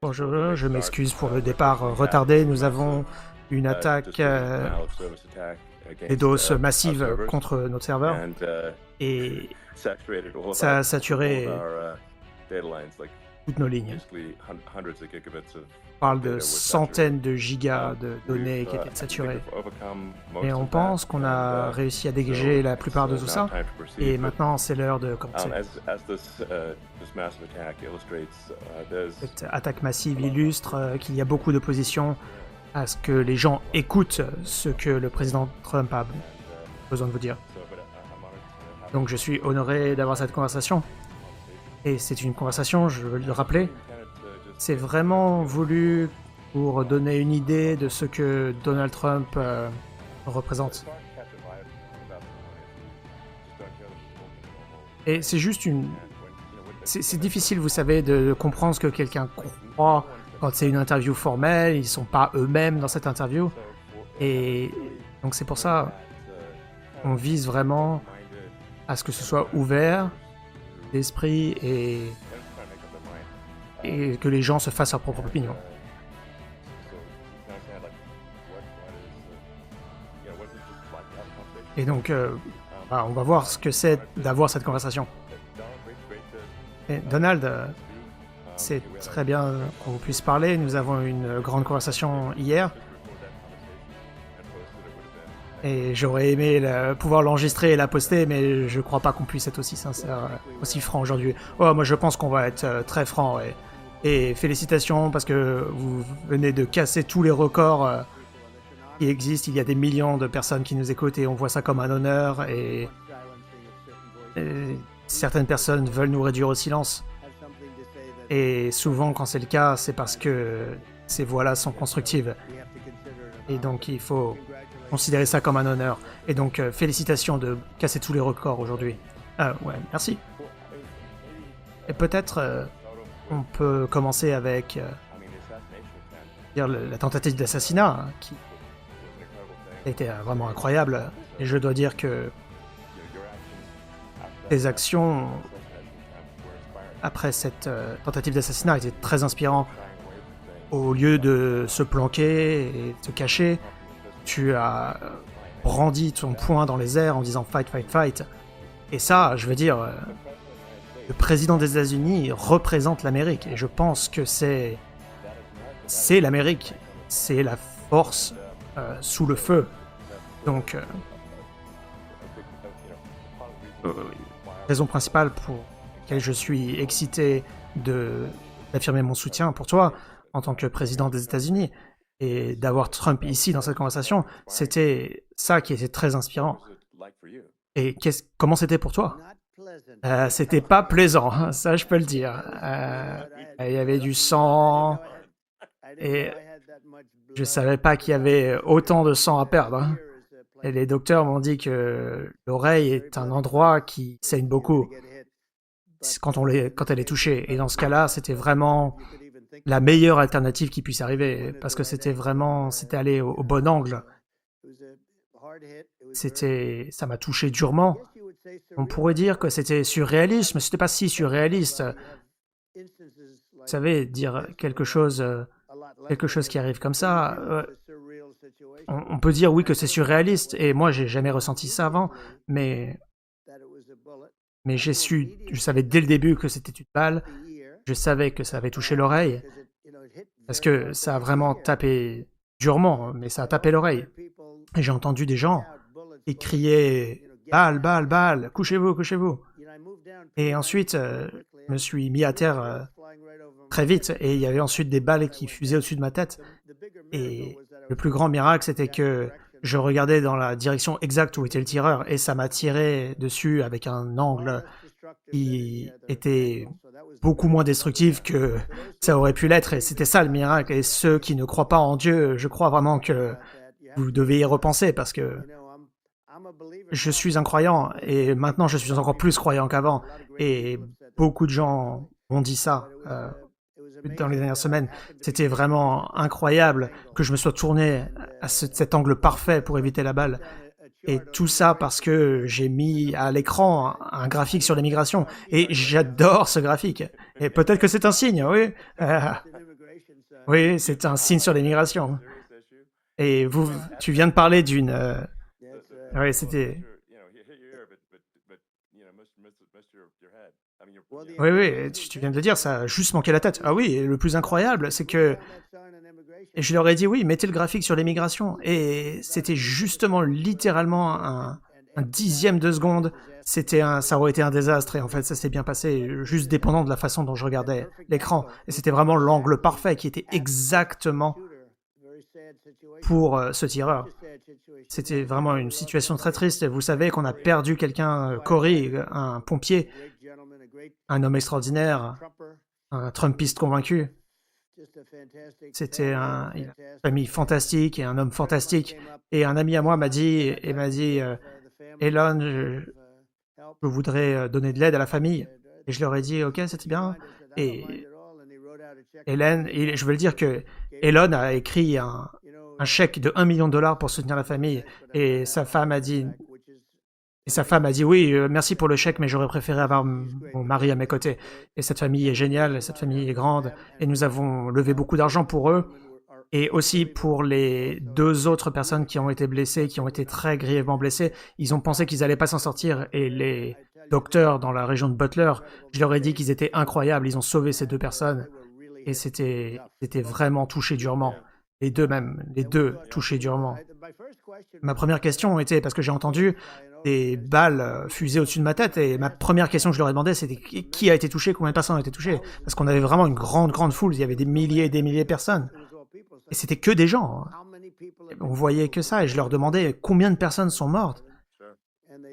Bonjour, je m'excuse pour le départ retardé. Nous avons une attaque DDoS massive contre notre serveur et ça a saturé toutes nos lignes. On parle de centaines de gigas de données qui étaient saturées. Et on pense qu'on a réussi à dégager la plupart de tout ça. Et maintenant, c'est l'heure de commencer. Cette attaque massive illustre qu'il y a beaucoup d'opposition à ce que les gens écoutent ce que le président Trump a besoin de vous dire. Donc je suis honoré d'avoir cette conversation. Et c'est une conversation, je veux le rappeler, c'est vraiment voulu pour donner une idée de ce que Donald Trump représente. Et c'est juste une... C'est difficile, vous savez, de comprendre ce que quelqu'un croit quand c'est une interview formelle, ils sont pas eux-mêmes dans cette interview. Et donc c'est pour ça qu'on vise vraiment à ce que ce soit ouvert d'esprit et que les gens se fassent leur propre opinion. Et donc, on va voir ce que c'est d'avoir cette conversation. Et Donald, c'est très bien qu'on puisse parler. Nous avons eu une grande conversation hier. Et j'aurais aimé pouvoir l'enregistrer et la poster, mais je crois pas qu'on puisse être aussi sincère, aussi franc aujourd'hui. Oh, moi je pense qu'on va être très franc. Et félicitations parce que vous venez de casser tous les records qui existent. Il y a des millions de personnes qui nous écoutent et on voit ça comme un honneur. Et certaines personnes veulent nous réduire au silence. Et souvent, quand c'est le cas, c'est parce que ces voix-là sont constructives. Et donc, il faut considérer ça comme un honneur. Et donc, félicitations de casser tous les records aujourd'hui. Ouais, merci. Et peut-être, on peut commencer avec la tentative d'assassinat, qui a été vraiment incroyable. Et je dois dire que les actions après cette tentative d'assassinat étaient très inspirantes. Au lieu de se planquer et se cacher, tu as brandi ton poing dans les airs en disant « fight, fight, fight ». Et ça, je veux dire, le président des États-Unis représente l'Amérique. Et je pense que c'est l'Amérique. C'est la force sous le feu. Donc, raison principale pour laquelle je suis excité d'affirmer mon soutien pour toi en tant que président des États-Unis et d'avoir Trump ici dans cette conversation, c'était ça qui était très inspirant. Et comment c'était pour toi? C'était pas plaisant, ça je peux le dire. Il y avait du sang et je savais pas qu'il y avait autant de sang à perdre. Et les docteurs m'ont dit que l'oreille est un endroit qui saigne beaucoup quand elle est touchée. Et dans ce cas-là, c'était vraiment la meilleure alternative qui puisse arriver, parce que c'était allé au bon angle. Ça m'a touché durement. On pourrait dire que c'était surréaliste, mais c'était pas si surréaliste. Vous savez, dire quelque chose qui arrive comme ça, on peut dire oui que c'est surréaliste, et moi j'ai jamais ressenti ça avant, mais je savais dès le début que c'était une balle, je savais que ça avait touché l'oreille, parce que ça a vraiment tapé durement, mais ça a tapé l'oreille. Et j'ai entendu des gens qui criaient « balle, balle, balle, couchez-vous, couchez-vous ». Et ensuite, je me suis mis à terre très vite, et il y avait ensuite des balles qui fusaient au-dessus de ma tête. Et le plus grand miracle, c'était que je regardais dans la direction exacte où était le tireur, et ça m'a tiré dessus avec un angle qui était beaucoup moins destructif que ça aurait pu l'être, et c'était ça le miracle. Et ceux qui ne croient pas en Dieu, je crois vraiment que vous devez y repenser, parce que je suis un croyant, et maintenant je suis encore plus croyant qu'avant, et beaucoup de gens ont dit ça dans les dernières semaines. C'était vraiment incroyable que je me sois tourné à cet angle parfait pour éviter la balle. Et tout ça parce que j'ai mis à l'écran un graphique sur l'immigration. Et j'adore ce graphique. Et peut-être que c'est un signe, oui. Oui, c'est un signe sur l'immigration. Et tu viens de parler d'une... Oui, c'était... Oui, oui, tu viens de le dire, ça a juste manqué la tête. Ah oui, et le plus incroyable, c'est que... Et je leur ai dit, oui, mettez le graphique sur l'immigration. Et c'était justement, littéralement, un dixième de seconde. Ça aurait été un désastre. Et en fait, ça s'est bien passé, juste dépendant de la façon dont je regardais l'écran. Et c'était vraiment l'angle parfait qui était exactement pour ce tireur. C'était vraiment une situation très triste. Vous savez qu'on a perdu quelqu'un, Cory, un pompier, un homme extraordinaire, un Trumpiste convaincu. C'était une famille fantastique et un homme fantastique. Et un ami à moi m'a dit, Elon, je voudrais donner de l'aide à la famille. Et je leur ai dit, ok, c'était bien. Et je veux le dire que Elon a écrit un chèque de 1 million de dollars pour soutenir la famille. Et sa femme a dit, oui, merci pour le chèque, mais j'aurais préféré avoir mon mari à mes côtés. Et cette famille est géniale, cette famille est grande, et nous avons levé beaucoup d'argent pour eux, et aussi pour les 2 autres personnes qui ont été blessées, qui ont été très grièvement blessées. Ils ont pensé qu'ils n'allaient pas s'en sortir, et les docteurs dans la région de Butler, je leur ai dit qu'ils étaient incroyables, ils ont sauvé ces 2 personnes, et c'était vraiment touché durement. Les deux touchés durement. Ma première question était, parce que j'ai entendu des balles fusées au-dessus de ma tête, et ma première question que je leur ai demandé, c'était qui a été touché, combien de personnes ont été touchées, parce qu'on avait vraiment une grande foule, il y avait des milliers et des milliers de personnes, et c'était que des gens. On voyait que ça, et je leur demandais combien de personnes sont mortes,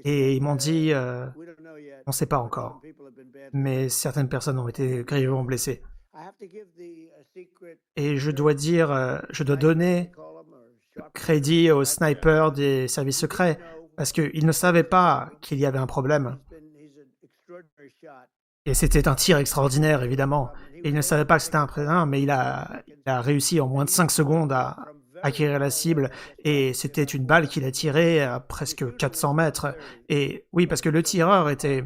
et ils m'ont dit, on ne sait pas encore, mais certaines personnes ont été grièvement blessées. Et je dois donner crédit aux snipers des services secrets, parce qu'ils ne savaient pas qu'il y avait un problème. Et c'était un tir extraordinaire, évidemment. Et ils ne savaient pas que c'était un président, mais il a réussi en moins de 5 secondes à acquérir la cible, et c'était une balle qu'il a tirée à presque 400 mètres. Et oui, parce que le tireur était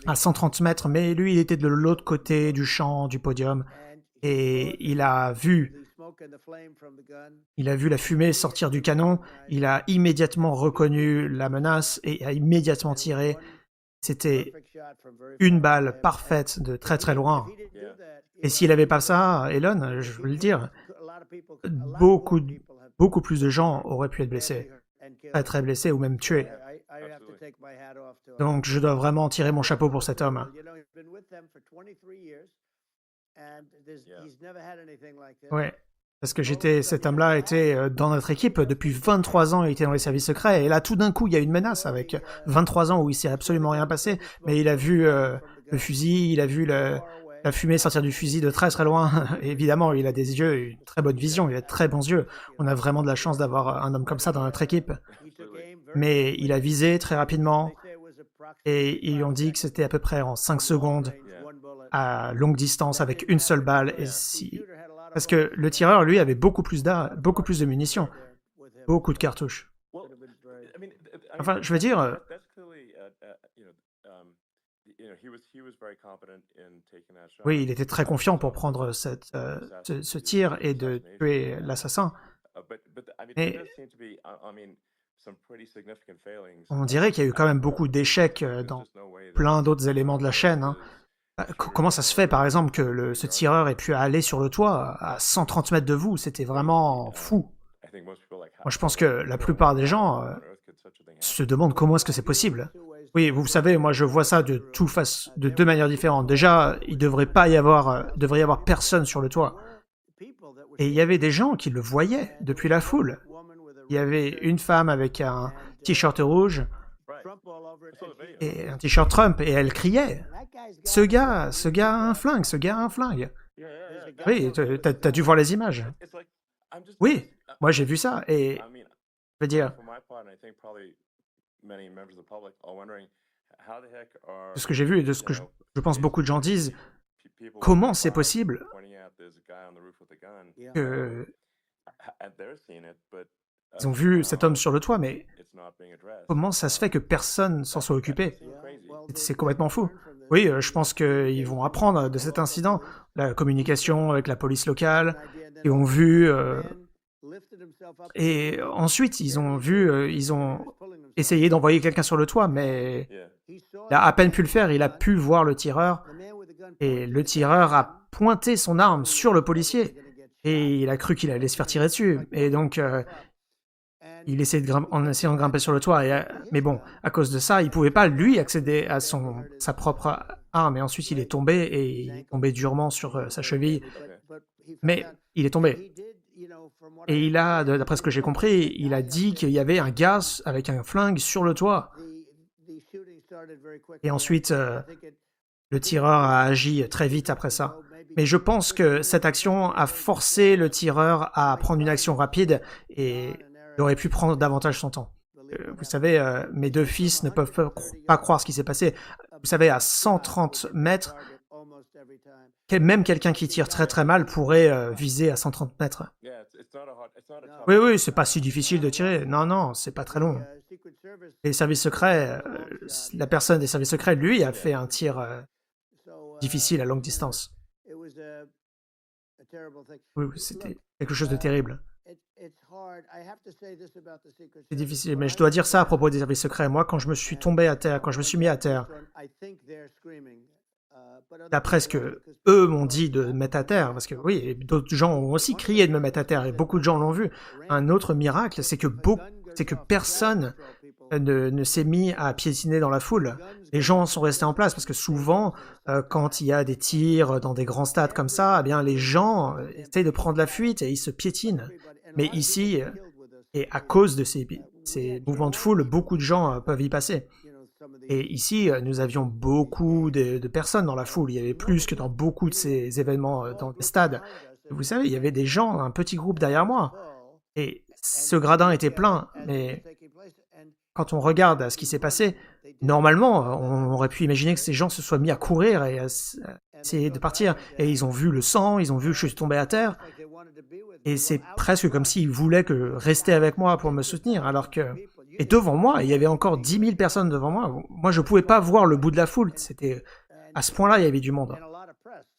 à 130 mètres, mais lui, il était de l'autre côté du champ, du podium, et il a vu la fumée sortir du canon, il a immédiatement reconnu la menace et a immédiatement tiré. C'était une balle parfaite de très très loin. Et s'il n'avait pas ça, Elon, je veux le dire, beaucoup plus de gens auraient pu être blessés, très très blessés ou même tués. Donc je dois vraiment tirer mon chapeau pour cet homme. Ouais, parce que cet homme-là était dans notre équipe depuis 23 ans, il était dans les services secrets, et là tout d'un coup il y a une menace avec 23 ans où il s'est absolument rien passé, mais il a vu le fusil, il a vu la fumée sortir du fusil de très très loin. Et évidemment, il a des yeux, une très bonne vision, il a de très bons yeux. On a vraiment de la chance d'avoir un homme comme ça dans notre équipe. Mais il a visé très rapidement, et ils ont dit que c'était à peu près en 5 secondes, à longue distance, avec une seule balle. Parce que le tireur, lui, avait beaucoup plus de munitions, beaucoup de cartouches. Enfin, je veux dire... Oui, il était très confiant pour prendre ce tir et de tuer l'assassin. Mais on dirait qu'il y a eu quand même beaucoup d'échecs dans plein d'autres éléments de la chaîne. Hein. Comment ça se fait, par exemple, que ce tireur ait pu aller sur le toit à 130 mètres de vous? C'était vraiment fou. Moi, je pense que la plupart des gens se demandent comment est-ce que c'est possible. Oui, vous savez, moi je vois ça de 2 manières différentes. Déjà, il devrait y avoir personne sur le toit. Et il y avait des gens qui le voyaient depuis la foule. Il y avait une femme avec un t-shirt rouge et un t-shirt Trump, et elle criait. Ce gars a un flingue. Oui, t'as dû voir les images. Oui, moi j'ai vu ça, et je veux dire, de ce que j'ai vu et de ce que je pense beaucoup de gens disent, comment c'est possible que ils ont vu cet homme sur le toit, mais comment ça se fait que personne s'en soit occupé? C'est complètement fou. Oui, je pense qu'ils vont apprendre de cet incident, la communication avec la police locale, et ont vu... et ensuite, ils ont essayé d'envoyer quelqu'un sur le toit, mais il a à peine pu le faire, il a pu voir le tireur, et le tireur a pointé son arme sur le policier, et il a cru qu'il allait se faire tirer dessus, et donc il essayait en essayant de grimper sur le toit, mais bon, à cause de ça, il pouvait pas, lui, accéder à sa propre arme, et ensuite il est tombé, et il est tombé durement sur sa cheville, mais il est tombé. Et d'après ce que j'ai compris, il a dit qu'il y avait un gars avec un flingue sur le toit. Et ensuite, le tireur a agi très vite après ça. Mais je pense que cette action a forcé le tireur à prendre une action rapide et il aurait pu prendre davantage son temps. Vous savez, mes deux fils ne peuvent pas croire ce qui s'est passé. Vous savez, à 130 mètres, même quelqu'un qui tire très très mal pourrait viser à 130 mètres. Oui, oui, c'est pas si difficile de tirer. Non, non, c'est pas très long. Les services secrets, la personne des services secrets, lui, a fait un tir difficile à longue distance. Oui, c'était quelque chose de terrible. C'est difficile, mais je dois dire ça à propos des services secrets. Moi, quand je me suis tombé à terre, quand je me suis mis à terre, d'après ce que eux m'ont dit de me mettre à terre, parce que oui, d'autres gens ont aussi crié de me mettre à terre, et beaucoup de gens l'ont vu. Un autre miracle, c'est que personne ne s'est mis à piétiner dans la foule. Les gens sont restés en place, parce que souvent, quand il y a des tirs dans des grands stades comme ça, eh bien, les gens essayent de prendre la fuite et ils se piétinent. Mais ici, et à cause de ces mouvements de foule, beaucoup de gens peuvent y passer. Et ici, nous avions beaucoup de personnes dans la foule. Il y avait plus que dans beaucoup de ces événements dans les stades. Et vous savez, il y avait des gens, un petit groupe derrière moi. Et ce gradin était plein. Mais quand on regarde ce qui s'est passé, normalement, on aurait pu imaginer que ces gens se soient mis à courir et à essayer de partir. Et ils ont vu le sang, ils ont vu que je suis tombé à terre. Et c'est presque comme s'ils voulaient rester avec moi pour me soutenir, alors que... Et devant moi, il y avait encore 10 000 personnes devant moi. Moi, je ne pouvais pas voir le bout de la foule. C'était à ce point-là, il y avait du monde.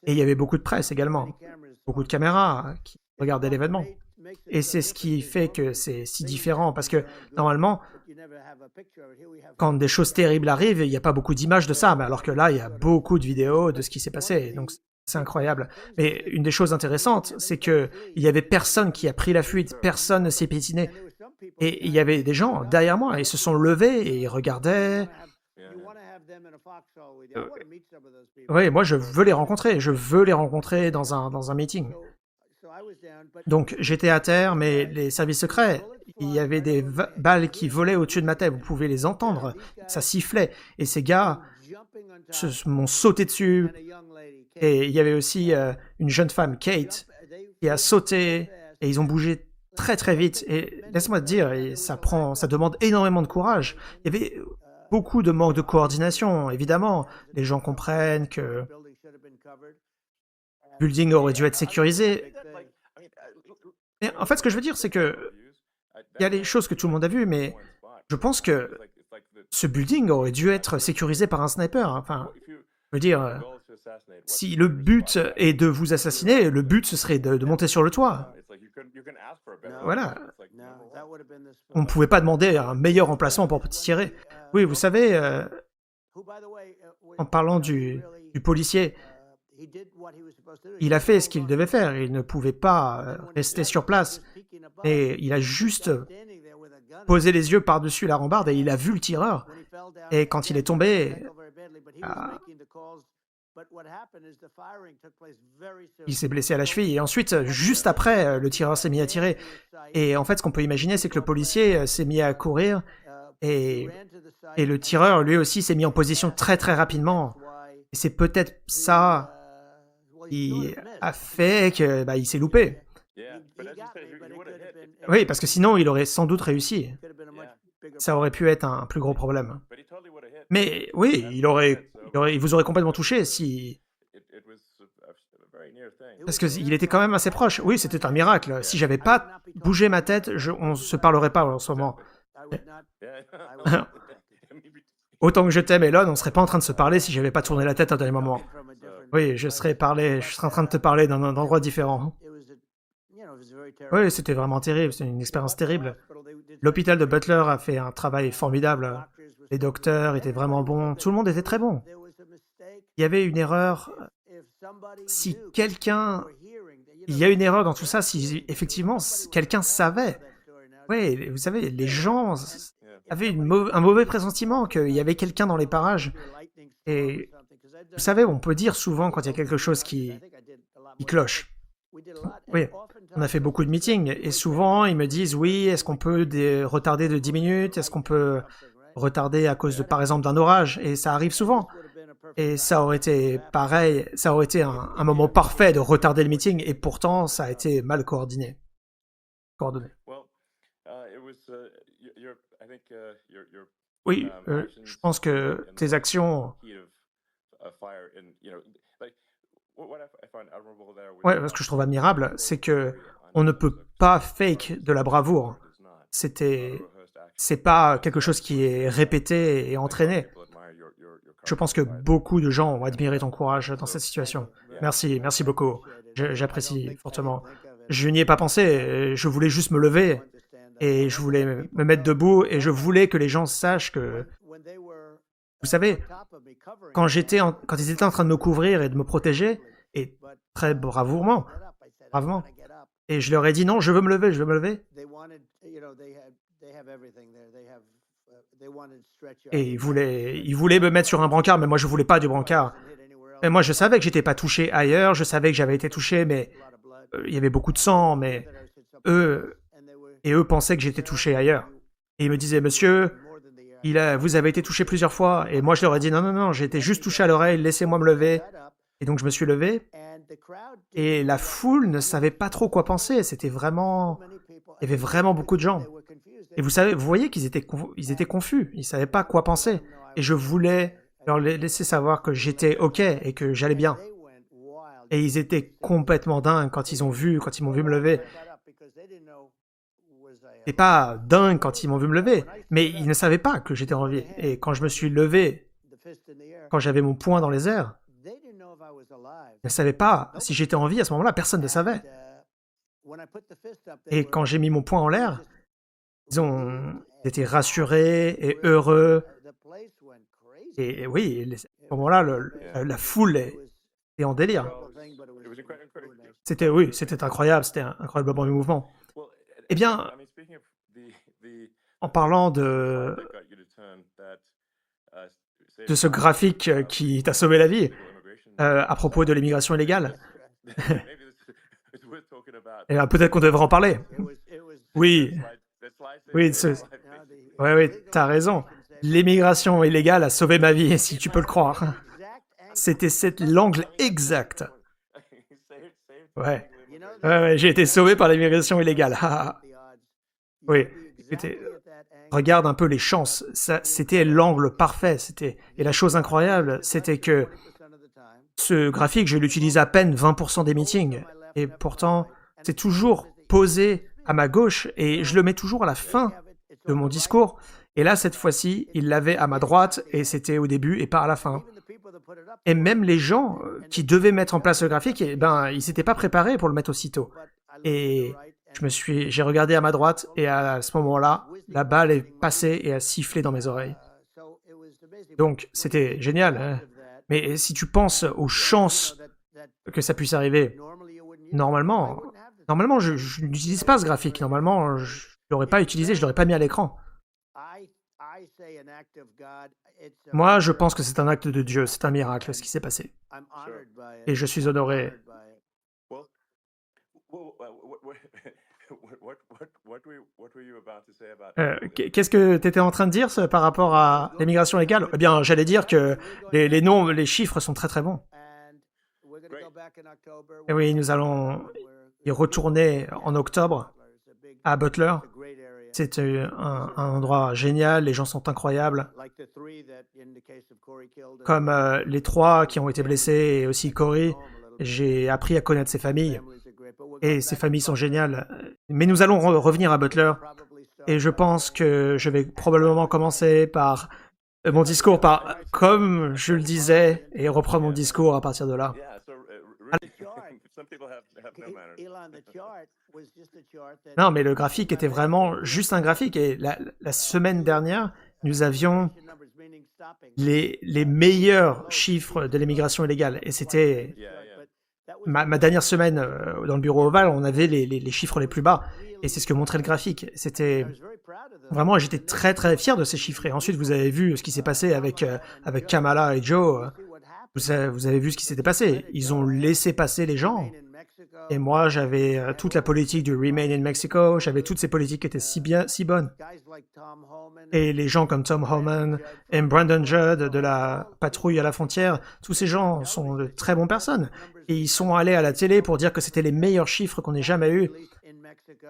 Et il y avait beaucoup de presse également. Beaucoup de caméras qui regardaient l'événement. Et c'est ce qui fait que c'est si différent, parce que normalement, quand des choses terribles arrivent, il n'y a pas beaucoup d'images de ça, mais alors que là, il y a beaucoup de vidéos de ce qui s'est passé. Donc, c'est incroyable. Mais une des choses intéressantes, c'est qu'il n'y avait personne qui a pris la fuite, personne ne s'est piétiné. Et il y avait des gens derrière moi, ils se sont levés et ils regardaient. Oui, moi je veux les rencontrer dans un meeting. Donc j'étais à terre, mais les services secrets, il y avait des balles qui volaient au-dessus de ma tête, vous pouvez les entendre, ça sifflait. Et ces gars m'ont sauté dessus. Et il y avait aussi une jeune femme, Kate, qui a sauté, et ils ont bougé très très vite. Et laisse-moi te dire, ça demande énormément de courage. Il y avait beaucoup de manque de coordination, évidemment. Les gens comprennent que le building aurait dû être sécurisé. Mais en fait, ce que je veux dire, c'est que il y a les choses que tout le monde a vues, mais je pense que ce building aurait dû être sécurisé par un sniper. Enfin, je veux dire, si le but est de vous assassiner, le but ce serait de monter sur le toit. Voilà. On ne pouvait pas demander un meilleur emplacement pour tirer. Oui, vous savez, en parlant du policier, il a fait ce qu'il devait faire. Il ne pouvait pas rester sur place. Et il a juste posé les yeux par-dessus la rambarde et il a vu le tireur. Et quand il est tombé, il s'est blessé à la cheville. Et ensuite, juste après, le tireur s'est mis à tirer. Et en fait, ce qu'on peut imaginer, c'est que le policier s'est mis à courir et le tireur, lui aussi, s'est mis en position très très rapidement. Et c'est peut-être ça qui a fait qu'il s'est loupé. Oui, parce que sinon, il aurait sans doute réussi. Ça aurait pu être un plus gros problème. Mais oui, il vous aurait complètement touché si... Parce qu'il était quand même assez proche. Oui, c'était un miracle. Si j'avais pas bougé ma tête, on ne se parlerait pas en ce moment. Autant que je t'aime, Elon, on ne serait pas en train de se parler si j'avais pas tourné la tête à un dernier moment. Oui, je serais en train de te parler d'un endroit différent. Oui, c'était vraiment terrible, c'était une expérience terrible. L'hôpital de Butler a fait un travail formidable. Les docteurs étaient vraiment bons, tout le monde était très bon. Il y avait une erreur, si quelqu'un... Il y a une erreur dans tout ça, si effectivement quelqu'un savait. Oui, vous savez, les gens avaient un mauvais pressentiment qu'il y avait quelqu'un dans les parages. Et vous savez, on peut dire souvent quand il y a quelque chose qui cloche. Oui, on a fait beaucoup de meetings et souvent ils me disent oui, est-ce qu'on peut retarder de 10 minutes? Est-ce qu'on peut retarder à cause de, par exemple, d'un orage? Et ça arrive souvent. Et ça aurait été pareil, ça aurait été un moment parfait de retarder le meeting et pourtant ça a été mal coordonné. Oui, je pense que tes actions... Ouais, ce que je trouve admirable, c'est que on ne peut pas fake de la bravoure. C'est pas quelque chose qui est répété et entraîné. Je pense que beaucoup de gens ont admiré ton courage dans cette situation. Merci, merci beaucoup. J'apprécie fortement. Je n'y ai pas pensé, je voulais juste me lever et je voulais me mettre debout et je voulais que les gens sachent que... Vous savez, quand ils étaient en train de me couvrir et de me protéger, et très bravement, et je leur ai dit non, je veux me lever, je veux me lever. Et ils voulaient me mettre sur un brancard, mais moi je voulais pas du brancard. Et moi je savais que j'étais pas touché ailleurs, je savais que j'avais été touché, mais il y avait beaucoup de sang, mais eux pensaient que j'étais touché ailleurs. Et ils me disaient, monsieur, vous avez été touché plusieurs fois. Et moi je leur ai dit, non, non, non, j'ai été juste touché à l'oreille, laissez-moi me lever. Et donc je me suis levé. Et la foule ne savait pas trop quoi penser. C'était vraiment... Il y avait vraiment beaucoup de gens. Et vous voyez qu'ils étaient confus. Ils ne savaient pas quoi penser. Et je voulais leur laisser savoir que j'étais OK et que j'allais bien. Et ils étaient complètement dingues quand ils m'ont vu me lever. Et pas dingues quand ils m'ont vu me lever, mais ils ne savaient pas que j'étais en vie. Et quand je me suis levé, quand j'avais mon poing dans les airs, ils ne savaient pas si j'étais en vie à ce moment-là, personne ne savait. Et quand j'ai mis mon poing en l'air, ils étaient rassurés et heureux. Et oui, à ce moment-là, la foule est en délire. C'était incroyable, c'était un incroyable mouvement. Eh bien, en parlant de ce graphique qui t'a sauvé la vie, à propos de l'immigration illégale, eh bien, peut-être qu'on devrait en parler. Oui, oui, t'as raison. L'immigration illégale a sauvé ma vie, si tu peux le croire. C'était l'angle exact. Ouais, j'ai été sauvé par l'immigration illégale. Oui, écoutez, regarde un peu les chances. C'était l'angle parfait. Et la chose incroyable, c'était que ce graphique, je l'utilise à peine 20% des meetings. Et pourtant, c'est toujours posé à ma gauche et je le mets toujours à la fin de mon discours. Et là, cette fois-ci, il l'avait à ma droite et c'était au début et pas à la fin. Et même les gens qui devaient mettre en place le graphique, eh ben, ils s'étaient pas préparés pour le mettre aussitôt. Et j'ai regardé à ma droite et à ce moment-là, la balle est passée et a sifflé dans mes oreilles. Donc, c'était génial. Hein. Mais si tu penses aux chances que ça puisse arriver, normalement, je n'utilise pas ce graphique. Normalement, je l'aurais pas utilisé, je l'aurais pas mis à l'écran. Moi, je pense que c'est un acte de Dieu, c'est un miracle ce qui s'est passé. Et je suis honoré. Qu'est-ce que tu étais en train de dire par rapport à l'immigration légale? Eh bien, j'allais dire que les chiffres sont très très bons. Et oui, nous allons y retourner en octobre à Butler. C'est un endroit génial, les gens sont incroyables. Comme les 3 qui ont été blessés et aussi Corey, j'ai appris à connaître ces familles. Et ces familles sont géniales. Mais nous allons revenir à Butler. Et je pense que je vais probablement commencer par mon discours comme je le disais, et reprendre mon discours à partir de là. Non, mais le graphique était vraiment juste un graphique. Et la semaine dernière, nous avions les meilleurs chiffres de l'immigration illégale. Et c'était ma dernière semaine dans le bureau ovale, on avait les chiffres les plus bas. Et c'est ce que montrait le graphique. C'était vraiment, j'étais très très fier de ces chiffres. Et ensuite, vous avez vu ce qui s'est passé avec Kamala et Joe. Vous avez vu ce qui s'était passé. Ils ont laissé passer les gens. Et moi, j'avais toute la politique du Remain in Mexico, j'avais toutes ces politiques qui étaient si bonnes. Et les gens comme Tom Homan et Brandon Judd de la patrouille à la frontière, tous ces gens sont de très bonnes personnes. Et ils sont allés à la télé pour dire que c'était les meilleurs chiffres qu'on ait jamais eus.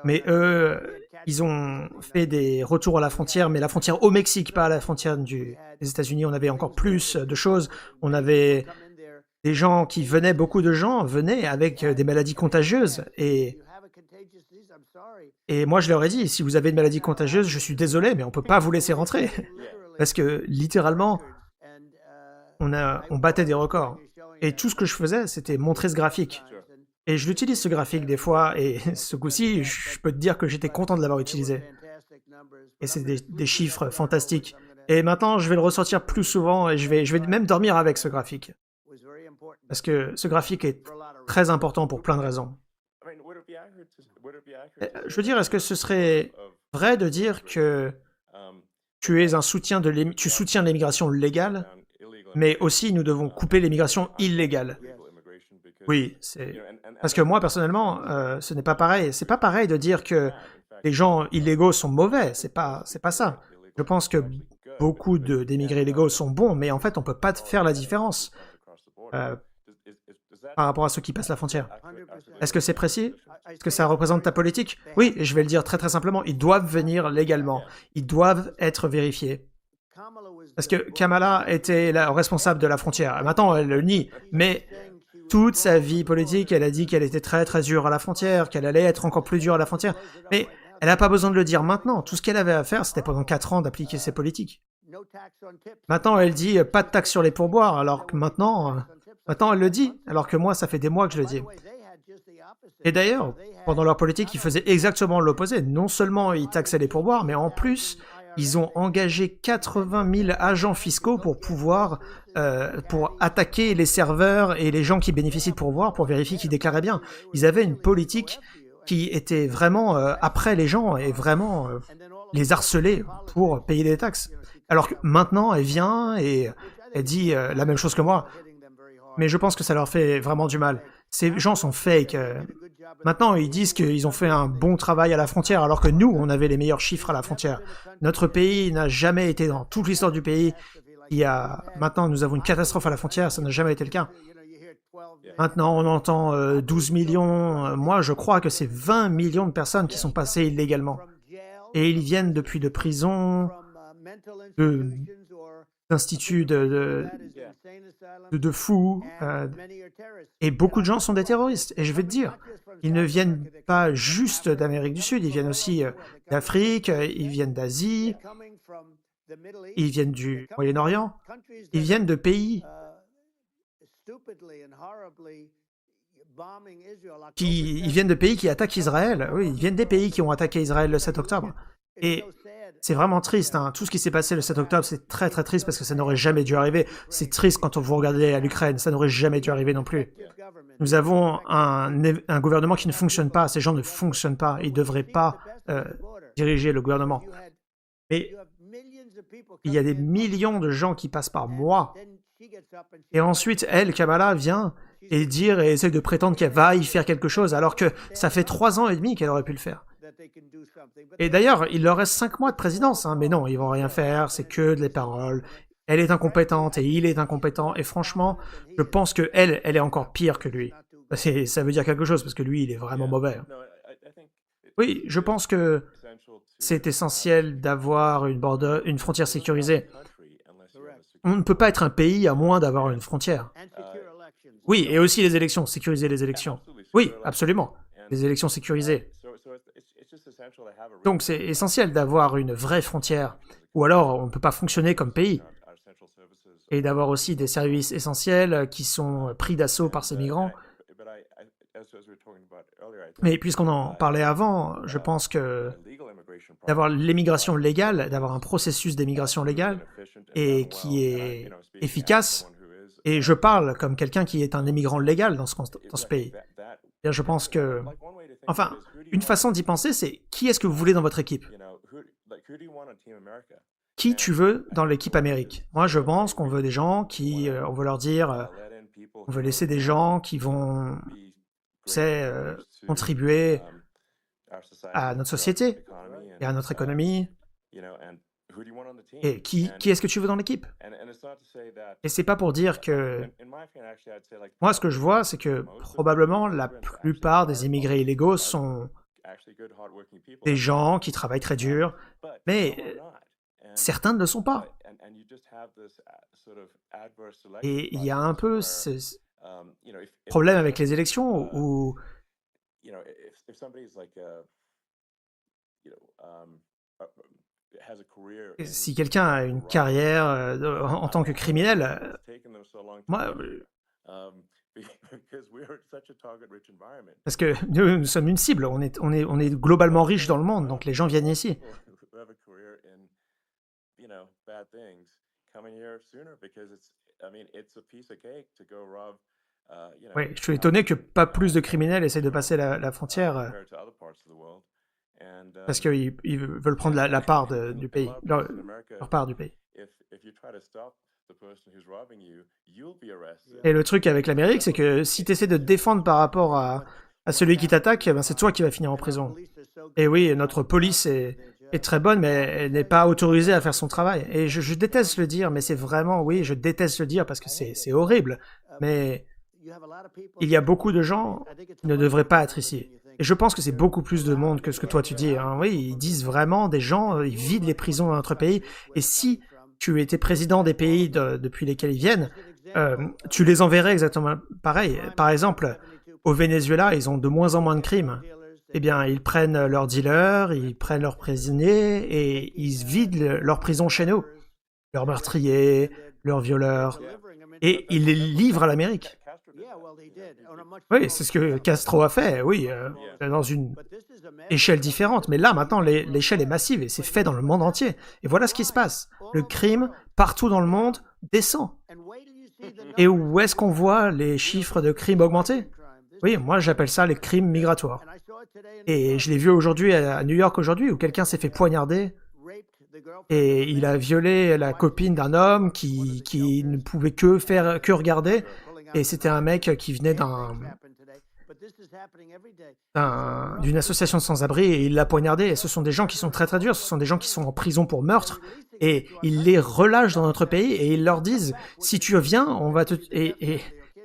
Mais eux, ils ont fait des retours à la frontière, mais la frontière au Mexique, pas à la frontière des États-Unis. On avait encore plus de choses. On avait des gens qui venaient, beaucoup de gens venaient avec des maladies contagieuses. Et moi, je leur ai dit, si vous avez une maladie contagieuse, je suis désolé, mais on ne peut pas vous laisser rentrer. Parce que, littéralement, on battait des records. Et tout ce que je faisais, c'était montrer ce graphique. Et je l'utilise, ce graphique, des fois, et ce coup-ci, je peux te dire que j'étais content de l'avoir utilisé. Et c'est des chiffres fantastiques. Et maintenant, je vais le ressortir plus souvent, et je vais même dormir avec ce graphique. Parce que ce graphique est très important pour plein de raisons. Je veux dire, est-ce que ce serait vrai de dire que tu soutiens l'immigration légale, mais aussi nous devons couper l'immigration illégale? Oui, parce que moi, personnellement, ce n'est pas pareil. C'est pas pareil de dire que les gens illégaux sont mauvais, c'est pas ça. Je pense que beaucoup d'émigrés illégaux sont bons, mais en fait, on ne peut pas faire la différence par rapport à ceux qui passent la frontière. Est-ce que c'est précis? Est-ce que ça représente ta politique? Oui, et je vais le dire très très simplement, ils doivent venir légalement. Ils doivent être vérifiés. Parce que Kamala était la responsable de la frontière. Maintenant, elle le nie, mais toute sa vie politique, elle a dit qu'elle était très très dure à la frontière, qu'elle allait être encore plus dure à la frontière. Mais elle n'a pas besoin de le dire maintenant. Tout ce qu'elle avait à faire, c'était pendant 4 ans d'appliquer ses politiques. Maintenant, elle dit pas de taxe sur les pourboires, alors que maintenant, elle le dit, alors que moi, ça fait des mois que je le dis. Et d'ailleurs, pendant leur politique, ils faisaient exactement l'opposé. Non seulement ils taxaient les pourboires, mais en plus, ils ont engagé 80 000 agents fiscaux pour pouvoir pour attaquer les serveurs et les gens qui bénéficient de pourboires pour vérifier qu'ils déclaraient bien. Ils avaient une politique qui était vraiment après les gens et vraiment les harceler pour payer des taxes. Alors que maintenant, elle vient et elle dit la même chose que moi. Mais je pense que ça leur fait vraiment du mal. Ces gens sont fake. Maintenant, ils disent qu'ils ont fait un bon travail à la frontière, alors que nous, on avait les meilleurs chiffres à la frontière. Notre pays n'a jamais été, dans toute l'histoire du pays, maintenant, nous avons une catastrophe à la frontière, ça n'a jamais été le cas. Maintenant, on entend 12 millions. Moi, je crois que c'est 20 millions de personnes qui sont passées illégalement. Et ils viennent depuis de prisons, d'instituts de fous, et beaucoup de gens sont des terroristes. Et je vais te dire, ils ne viennent pas juste d'Amérique du Sud, ils viennent aussi d'Afrique, ils viennent d'Asie, ils viennent du Moyen-Orient, ils viennent de pays qui attaquent Israël. Oui, ils viennent des pays qui ont attaqué Israël le 7 octobre. Et c'est vraiment triste, hein. Tout ce qui s'est passé le 7 octobre, c'est très très triste parce que ça n'aurait jamais dû arriver. C'est triste quand vous regardez à l'Ukraine, ça n'aurait jamais dû arriver non plus. Nous avons un gouvernement qui ne fonctionne pas, ces gens ne fonctionnent pas, ils ne devraient pas diriger le gouvernement. Mais il y a des millions de gens qui passent par mois. Et ensuite, elle, Kamala, vient et essaie de prétendre qu'elle va y faire quelque chose, alors que ça fait 3 ans et demi qu'elle aurait pu le faire. Et d'ailleurs, il leur reste 5 mois de présidence, hein, mais non, ils vont rien faire, c'est que des paroles. Elle est incompétente et il est incompétent, et franchement, je pense que elle est encore pire que lui. Ça veut dire quelque chose, parce que lui, il est vraiment mauvais. Oui, je pense que c'est essentiel d'avoir une frontière sécurisée. On ne peut pas être un pays à moins d'avoir une frontière. Oui, et aussi les élections, sécuriser les élections. Oui, absolument, les élections sécurisées. Donc c'est essentiel d'avoir une vraie frontière, ou alors on ne peut pas fonctionner comme pays. Et d'avoir aussi des services essentiels qui sont pris d'assaut par ces migrants. Mais puisqu'on en parlait avant, je pense que d'avoir l'immigration légale, d'avoir un processus d'immigration légale et qui est efficace, et je parle comme quelqu'un qui est un immigrant légal dans ce pays. Je pense que... Enfin, une façon d'y penser, c'est qui est-ce que vous voulez dans votre équipe? Qui tu veux dans l'équipe Amérique? Moi, je pense qu'on veut des gens qui... on veut leur dire... on veut laisser des gens qui vont... contribuer à notre société et à notre économie. Et qui est-ce que tu veux dans l'équipe? Et c'est pas pour dire que... Moi, ce que je vois, c'est que probablement la plupart des immigrés illégaux sont des gens qui travaillent très dur, mais certains ne le sont pas. Et il y a un peu ce problème avec les élections où si quelqu'un a une carrière en tant que criminel, moi, parce que nous sommes une cible, on est globalement riche dans le monde, donc les gens viennent ici. Oui, je suis étonné que pas plus de criminels essaient de passer la frontière parce qu'ils veulent prendre la part du pays, leur part du pays. Et le truc avec l'Amérique, c'est que si tu essaies de te défendre par rapport à celui qui t'attaque, ben c'est toi qui vas finir en prison. Et oui, notre police est très bonne, mais elle n'est pas autorisée à faire son travail. Et je déteste le dire, mais c'est vraiment, oui, je déteste le dire parce que c'est horrible. Mais il y a beaucoup de gens qui ne devraient pas être ici. Et je pense que c'est beaucoup plus de monde que ce que toi tu dis. Hein. Oui, ils disent vraiment des gens, ils vident les prisons dans notre pays. Et si tu étais président des pays depuis lesquels ils viennent, tu les enverrais exactement pareil. Par exemple, au Venezuela, ils ont de moins en moins de crimes. Eh bien, ils prennent leurs dealers, ils prennent leurs prisonniers et ils vident leurs prisons chez nous. Leurs meurtriers, leurs violeurs. Et ils les livrent à l'Amérique. Oui, c'est ce que Castro a fait, oui, dans une échelle différente. Mais là, maintenant, l'échelle est massive et c'est fait dans le monde entier. Et voilà ce qui se passe. Le crime, partout dans le monde, descend. Et où est-ce qu'on voit les chiffres de crimes augmenter? Oui, moi j'appelle ça les crimes migratoires. Et je l'ai vu aujourd'hui à New York aujourd'hui, où quelqu'un s'est fait poignarder et il a violé la copine d'un homme qui ne pouvait que regarder. Et c'était un mec qui venait d'une association de sans-abri et il l'a poignardé. Et ce sont des gens qui sont très très durs, ce sont des gens qui sont en prison pour meurtre. Et ils les relâchent dans notre pays et ils leur disent « Si tu viens, on va te... »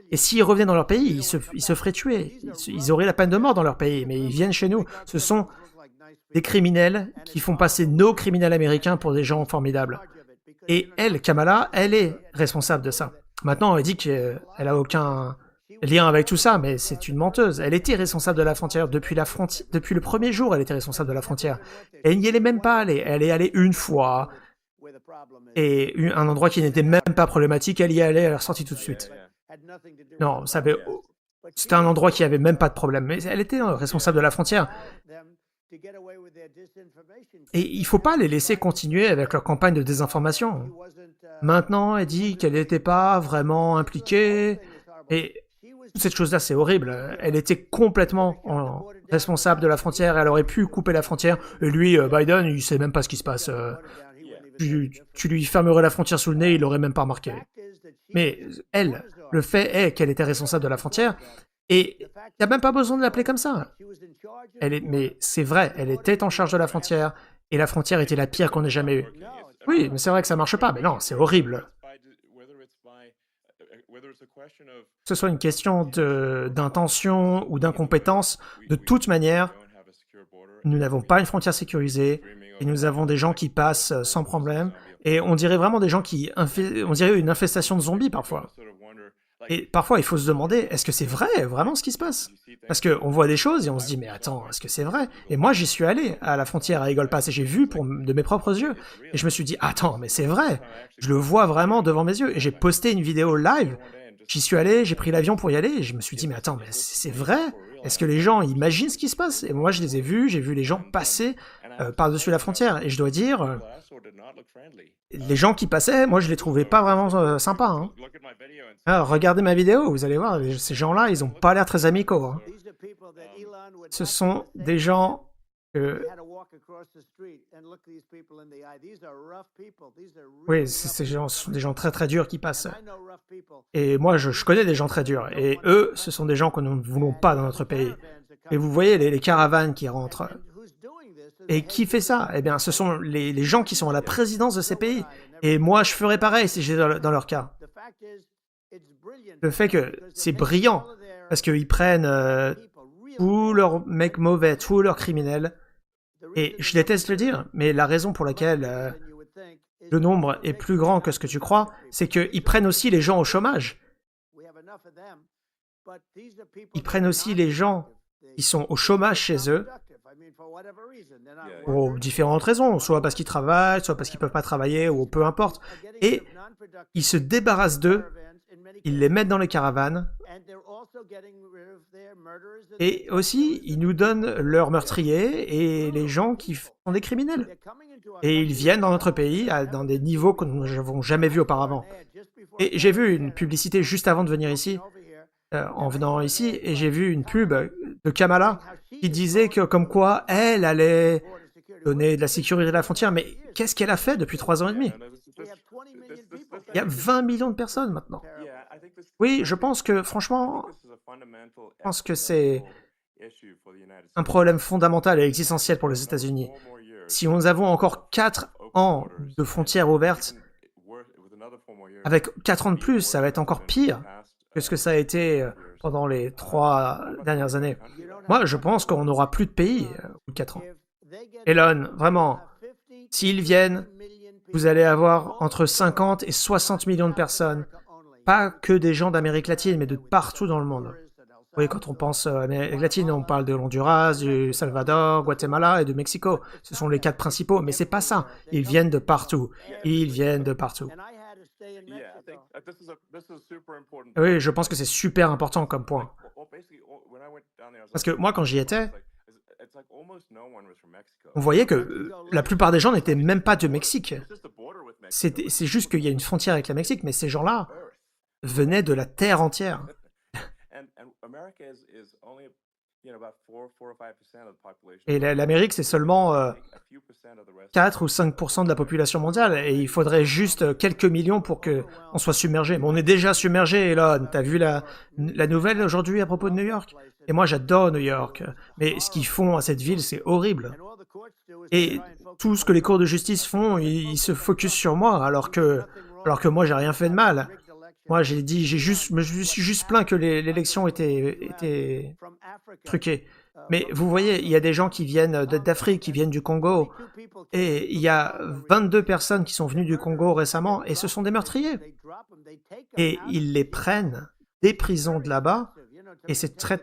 Et s'ils revenaient dans leur pays, ils se feraient tuer. Ils auraient la peine de mort dans leur pays, mais ils viennent chez nous. Ce sont des criminels qui font passer nos criminels américains pour des gens formidables. Et elle, Kamala, elle est responsable de ça. Maintenant, elle dit qu'elle n'a aucun lien avec tout ça, mais c'est une menteuse. Elle était responsable de la frontière depuis le premier jour, elle était responsable de la frontière. Elle n'y est même pas allée. Elle est allée une fois, et un endroit qui n'était même pas problématique, elle y est allée, elle est ressortie tout de suite. Non, c'était un endroit qui avait même pas de problème, mais elle était responsable de la frontière. Et il faut pas les laisser continuer avec leur campagne de désinformation. Maintenant, elle dit qu'elle n'était pas vraiment impliquée, et toute cette chose-là, c'est horrible. Elle était complètement responsable de la frontière, elle aurait pu couper la frontière, et lui, Biden, il sait même pas ce qui se passe. Tu lui fermerais la frontière sous le nez, il l'aurait même pas remarqué. Mais elle, le fait est qu'elle était responsable de la frontière, et il n'y a même pas besoin de l'appeler comme ça. Mais c'est vrai, elle était en charge de la frontière, et la frontière était la pire qu'on ait jamais eue. Oui, mais c'est vrai que ça marche pas, mais non, c'est horrible. Que ce soit une question d'intention ou d'incompétence, de toute manière, nous n'avons pas une frontière sécurisée, et nous avons des gens qui passent sans problème, et on dirait vraiment des gens on dirait une infestation de zombies parfois. Et parfois, il faut se demander, est-ce que c'est vrai, vraiment, ce qui se passe? Parce qu'on voit des choses et on se dit, mais attends, est-ce que c'est vrai? Et moi, j'y suis allé à la frontière à Eagle Pass et j'ai vu de mes propres yeux. Et je me suis dit, attends, mais c'est vrai! Je le vois vraiment devant mes yeux. Et j'ai posté une vidéo live. J'y suis allé, j'ai pris l'avion pour y aller et je me suis dit, mais attends, mais c'est vrai? Est-ce que les gens imaginent ce qui se passe? Et moi, je les ai vus, j'ai vu les gens passer par-dessus la frontière. Et je dois dire, les gens qui passaient, moi, je les trouvais pas vraiment sympas. Hein. Alors, regardez ma vidéo, vous allez voir, ces gens-là, ils ont pas l'air très amicaux. Hein. Ce sont des gens que... Oui, ces gens, ce sont des gens très très durs qui passent. Et moi, je connais des gens très durs. Et eux, ce sont des gens que nous ne voulons pas dans notre pays. Et vous voyez les caravanes qui rentrent. Et qui fait ça? Eh bien, ce sont les gens qui sont à la présidence de ces pays. Et moi, je ferais pareil si j'étais dans leur cas. Le fait que c'est brillant, parce qu'ils prennent tous leurs mecs mauvais, tous leurs criminels, et je déteste le dire, mais la raison pour laquelle le nombre est plus grand que ce que tu crois, c'est qu'ils prennent aussi les gens au chômage. Ils prennent aussi les gens qui sont au chômage chez eux, pour différentes raisons, soit parce qu'ils travaillent, soit parce qu'ils ne peuvent pas travailler, ou peu importe. Et ils se débarrassent d'eux, ils les mettent dans les caravanes, et aussi, ils nous donnent leurs meurtriers et les gens qui sont des criminels. Et ils viennent dans notre pays dans des niveaux que nous n'avons jamais vus auparavant. Et j'ai vu une publicité juste avant de venir ici, en venant ici, et j'ai vu une pub de Kamala qui disait que comme quoi elle allait donner de la sécurité à la frontière. Mais qu'est-ce qu'elle a fait depuis 3 ans et demi? Il y a 20 millions de personnes maintenant. Oui, je pense que, franchement, c'est un problème fondamental et existentiel pour les États-Unis. Si nous avons encore 4 ans de frontières ouvertes, avec 4 ans de plus, ça va être encore pire que ce que ça a été pendant les 3 dernières années. Moi, je pense qu'on n'aura plus de pays au bout de 4 ans. Elon, vraiment, s'ils viennent, vous allez avoir entre 50 et 60 millions de personnes. Pas que des gens d'Amérique latine, mais de partout dans le monde. Oui, quand on pense à Amérique latine, on parle de l'Honduras, du Salvador, Guatemala et de Mexico. Ce sont les 4 principaux, mais c'est pas ça. Ils viennent de partout. Ils viennent de partout. Oui, je pense que c'est super important comme point. Parce que moi, quand j'y étais, on voyait que la plupart des gens n'étaient même pas de Mexique. C'est juste qu'il y a une frontière avec le Mexique, mais ces gens-là venaient de la terre entière. Et l'Amérique, c'est seulement 4 ou 5% de la population mondiale, et il faudrait juste quelques millions pour qu'on soit submergé. Mais on est déjà submergé, Elon. T'as vu la nouvelle aujourd'hui à propos de New York? Et moi, j'adore New York. Mais ce qu'ils font à cette ville, c'est horrible. Et tout ce que les cours de justice font, ils se focus sur moi, alors que moi, j'ai rien fait de mal. Moi, je me suis juste plaint que l'élection était truquée. Mais vous voyez, il y a des gens qui viennent d'Afrique, qui viennent du Congo, et il y a 22 personnes qui sont venues du Congo récemment, et ce sont des meurtriers. Et ils les prennent des prisons de là-bas, et c'est très...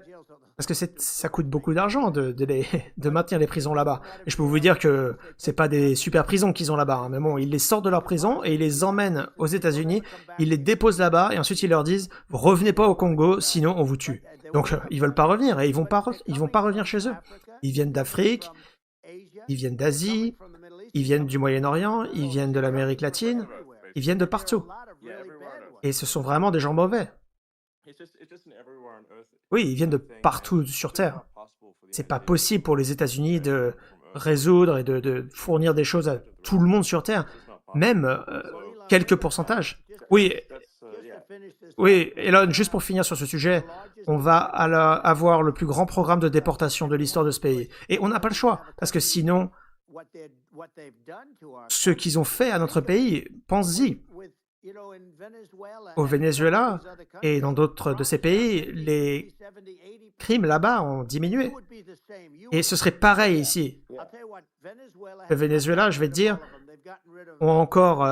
Parce que ça coûte beaucoup d'argent de maintenir les prisons là-bas. Et je peux vous dire que c'est pas des super prisons qu'ils ont là-bas. Hein. Mais bon, ils les sortent de leur prison et ils les emmènent aux États-Unis. Ils les déposent là-bas et ensuite ils leur disent « Vous revenez pas au Congo, sinon on vous tue. » Donc ils veulent pas revenir et ils vont pas revenir chez eux. Ils viennent d'Afrique, ils viennent d'Asie, ils viennent du Moyen-Orient, ils viennent de l'Amérique latine, ils viennent de partout. Et ce sont vraiment des gens mauvais. Oui, ils viennent de partout sur Terre. C'est pas possible pour les États-Unis de résoudre et de fournir des choses à tout le monde sur Terre, même quelques pourcentages. Oui, Elon, juste pour finir sur ce sujet, on va avoir le plus grand programme de déportation de l'histoire de ce pays. Et on n'a pas le choix, parce que sinon, ce qu'ils ont fait à notre pays, pense-y. Au Venezuela et dans d'autres de ces pays, les crimes là-bas ont diminué. Et ce serait pareil ici. Le Venezuela, je vais te dire, ont encore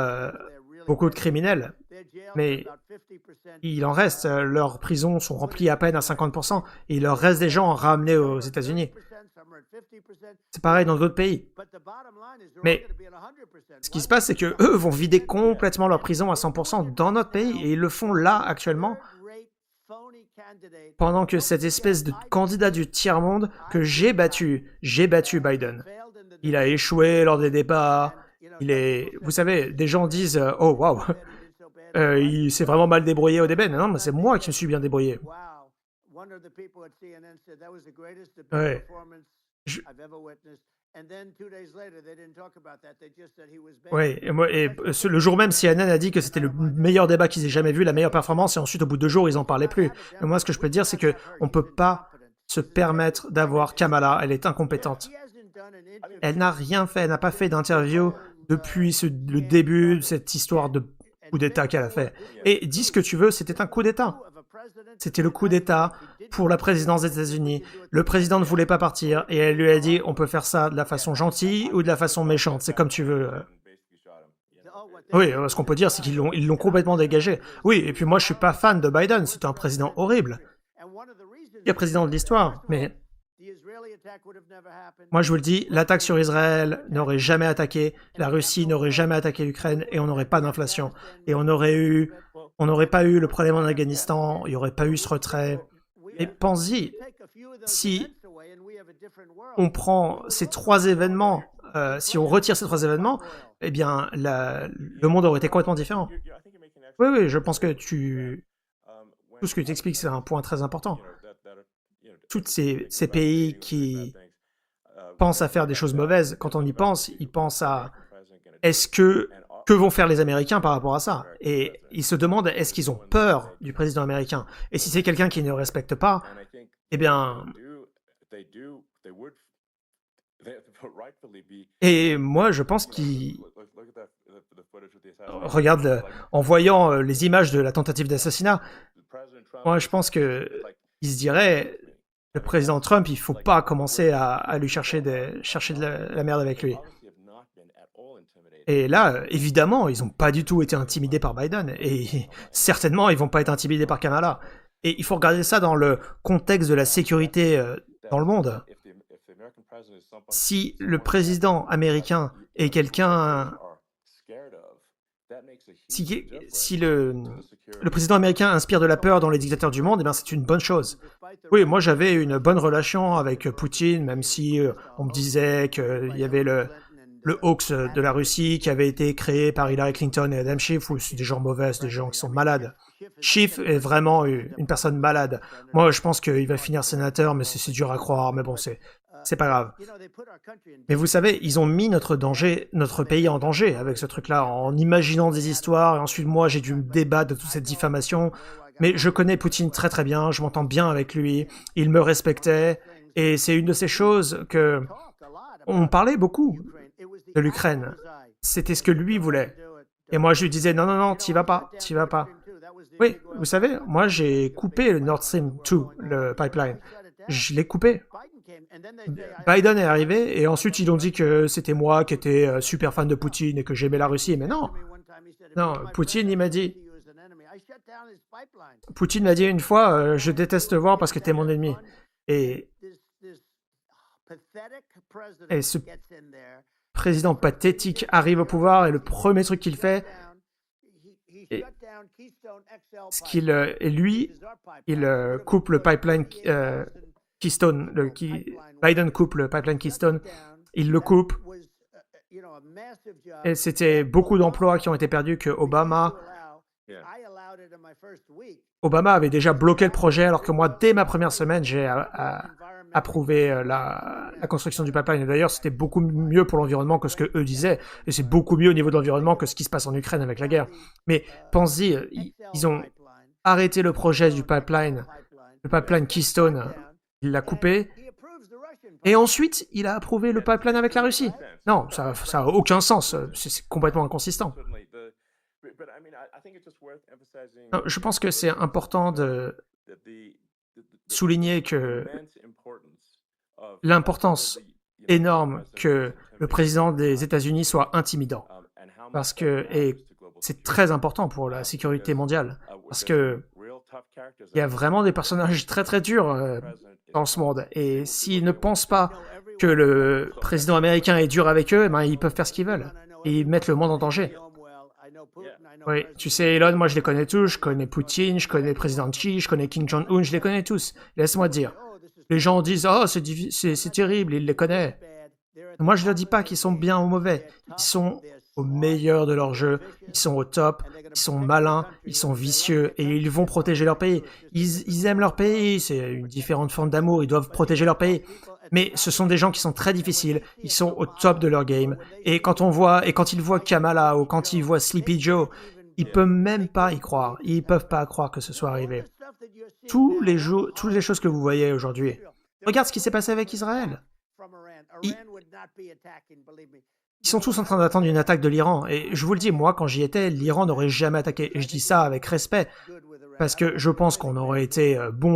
beaucoup de criminels, mais il en reste. Leurs prisons sont remplies à peine à 50%, et il leur reste des gens ramenés aux États-Unis. C'est pareil dans d'autres pays. Mais ce qui se passe, c'est qu'eux vont vider complètement leur prison à 100% dans notre pays, et ils le font là actuellement. pendant que cette espèce de candidat du tiers-monde que j'ai battu Biden. Il a échoué lors des débats. Vous savez, des gens disent oh waouh, il s'est vraiment mal débrouillé au débat. Non, mais c'est moi qui me suis bien débrouillé. Ouais. Ouais, le jour même, CNN a dit que c'était le meilleur débat qu'ils aient jamais vu, la meilleure performance, et ensuite, au bout de 2 jours, ils en parlaient plus. Mais moi, ce que je peux dire, c'est que on peut pas se permettre d'avoir Kamala. Elle est incompétente. Elle n'a rien fait, elle n'a pas fait d'interview depuis le début de cette histoire de coup d'État qu'elle a fait. Et dis ce que tu veux, c'était un coup d'État. C'était le coup d'État pour la présidence des États-Unis. Le président ne voulait pas partir et elle lui a dit on peut faire ça de la façon gentille ou de la façon méchante, c'est comme tu veux. Oui, ce qu'on peut dire, c'est qu'ils l'ont complètement dégagé. Oui, et puis moi je suis pas fan de Biden, c'est un président horrible. Il est président de l'histoire, mais moi je vous le dis, l'attaque sur Israël n'aurait jamais attaqué, la Russie n'aurait jamais attaqué l'Ukraine et on n'aurait pas d'inflation. Et on n'aurait pas eu le problème en Afghanistan, il n'y aurait pas eu ce retrait. Et pense-y, si on prend ces 3 événements, si on retire ces 3 événements, eh bien, le monde aurait été complètement différent. Oui, je pense que tout ce que tu expliques, c'est un point très important. Tous ces pays qui pensent à faire des choses mauvaises, quand on y pense, ils pensent à que vont faire les Américains par rapport à ça? Et ils se demandent est-ce qu'ils ont peur du président américain? Et si c'est quelqu'un qui ne respecte pas, eh bien... Et moi, je pense qu'ils... Regarde, en voyant les images de la tentative d'assassinat, moi, je pense qu'ils se diraient... Le président Trump, il faut pas commencer à lui chercher de la merde avec lui. Et là, évidemment, ils n'ont pas du tout été intimidés par Biden. Et certainement, ils vont pas être intimidés par Kamala. Et il faut regarder ça dans le contexte de la sécurité dans le monde. Si le président américain est quelqu'un... Si le président américain inspire de la peur dans les dictateurs du monde, eh bien c'est une bonne chose. Oui, moi j'avais une bonne relation avec Poutine, même si on me disait qu'il y avait le hoax de la Russie qui avait été créé par Hillary Clinton et Adam Schiff, ou c'est des gens mauvais, des gens qui sont malades. Schiff est vraiment une personne malade. Moi je pense qu'il va finir sénateur, mais c'est dur à croire, mais bon, c'est pas grave. Mais vous savez, ils ont mis notre pays en danger avec ce truc-là, en imaginant des histoires, et ensuite moi j'ai dû me débattre de toute cette diffamation. Mais je connais Poutine très très bien, je m'entends bien avec lui, il me respectait, et c'est une de ces choses que... On parlait beaucoup de l'Ukraine, c'était ce que lui voulait. Et moi je lui disais non, t'y vas pas. Oui, vous savez, moi j'ai coupé le Nord Stream 2, le pipeline. Je l'ai coupé. Biden est arrivé et ensuite ils ont dit que c'était moi qui étais super fan de Poutine et que j'aimais la Russie, mais non. Non, Poutine m'a dit une fois, je déteste te voir parce que t'es mon ennemi. Et ce président pathétique arrive au pouvoir et le premier truc qu'il fait, il coupe le pipeline Keystone. Biden coupe le pipeline Keystone, il le coupe. Et c'était beaucoup d'emplois qui ont été perdus que Obama avait déjà bloqué le projet, alors que moi, dès ma première semaine, j'ai approuvé la construction du pipeline. Et d'ailleurs, c'était beaucoup mieux pour l'environnement que ce que eux disaient. Et c'est beaucoup mieux au niveau de l'environnement que ce qui se passe en Ukraine avec la guerre. Mais pense-y, ils ont arrêté le projet du pipeline, le pipeline Keystone. Il l'a coupé. Et ensuite, il a approuvé le pipeline avec la Russie. Non, ça a aucun sens. C'est complètement inconsistant. Non, je pense que c'est important de souligner que l'importance énorme que le président des États-Unis soit intimidant. Parce que, et c'est très important pour la sécurité mondiale. Parce que il y a vraiment des personnages très très durs dans ce monde. Et s'ils ne pensent pas que le président américain est dur avec eux, ben, ils peuvent faire ce qu'ils veulent. Et ils mettent le monde en danger. Oui, tu sais, Elon, moi je les connais tous, je connais Poutine, je connais le président Xi, je connais Kim Jong-un, je les connais tous. Laisse-moi te dire. Les gens disent, oh, c'est terrible, il les connaît. Moi, je ne leur dis pas qu'ils sont bien ou mauvais. Ils sont au meilleur de leur jeu, ils sont au top, ils sont malins, ils sont vicieux et ils vont protéger leur pays. Ils aiment leur pays, c'est une différente forme d'amour, ils doivent protéger leur pays. Mais ce sont des gens qui sont très difficiles, ils sont au top de leur game. Et quand ils voient Kamala ou quand ils voient Sleepy Joe, ils peuvent même pas y croire. Ils peuvent pas croire que ce soit arrivé. Toutes les choses que vous voyez aujourd'hui. Regarde ce qui s'est passé avec Israël. Ils, ils sont tous en train d'attendre une attaque de l'Iran. Et je vous le dis, moi, quand j'y étais, l'Iran n'aurait jamais attaqué. Et je dis ça avec respect, parce que je pense qu'on aurait été bon